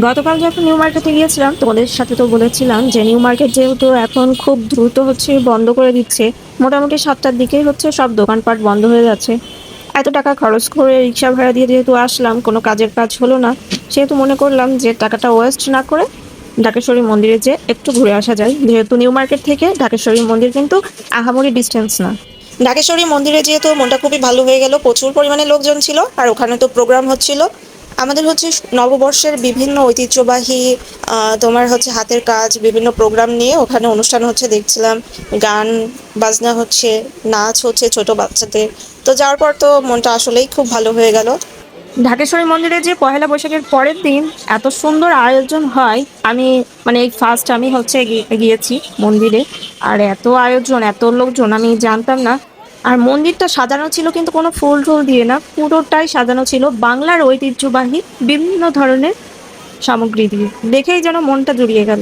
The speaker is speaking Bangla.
গতকাল যখন নিউ মার্কেটে গিয়েছিলাম তোমাদের সাথে তো বলেছিলাম যে নিউ মার্কেট যেহেতু এখন খুব দ্রুত হচ্ছে বন্ধ করে দিচ্ছে। মোটামুটি 7টার দিকেই হচ্ছে সব দোকানপাট বন্ধ হয়ে যাচ্ছে। এত টাকা খরচ করে রিক্সা ভাড়া দিয়ে যেহেতু আসলাম, কোনো কাজের কাজ হলো না, সেহেতু মনে করলাম যে টাকাটা ওয়েস্ট না করে ঢাকেশ্বরী মন্দিরে যে একটু ঘুরে আসা যায়। যেহেতু নিউ মার্কেট থেকে ঢাকেশ্বরী মন্দির কিন্তু আহামরি ডিস্টেন্স না। ঢাকেশ্বরী মন্দিরে যেহেতু মনটা খুবই ভালো হয়ে গেল, প্রচুর পরিমাণে লোকজন ছিল আর ওখানে তো প্রোগ্রাম হচ্ছিল। আমাদের হচ্ছে নববর্ষের বিভিন্ন ঐতিহ্যবাহী তোমার হচ্ছে হাতের কাজ বিভিন্ন প্রোগ্রাম নিয়ে ওখানে অনুষ্ঠান হচ্ছে দেখছিলাম। গান বাজনা হচ্ছে, নাচ হচ্ছে ছোট বাচ্চাদের। তো যাওয়ার পর তো মনটা আসলেই খুব ভালো হয়ে গেল। ঢাকেশ্বরী মন্দিরে যে পহেলা বৈশাখের পরের দিন এত সুন্দর আয়োজন হয়, আমি মানে এই ফার্স্ট আমি হচ্ছে গিয়েছি মন্দিরে। আর এত আয়োজন এত লোকজন আমি জানতাম না। আর মন্দিরটা সাজানো ছিল কিন্তু কোনো ফুল টুল দিয়ে না, পুরোটাই সাজানো ছিল বাংলার ঐতিহ্যবাহী বিভিন্ন ধরনের সামগ্রী দিয়ে। দেখেই যেন মনটা জুড়িয়ে গেল।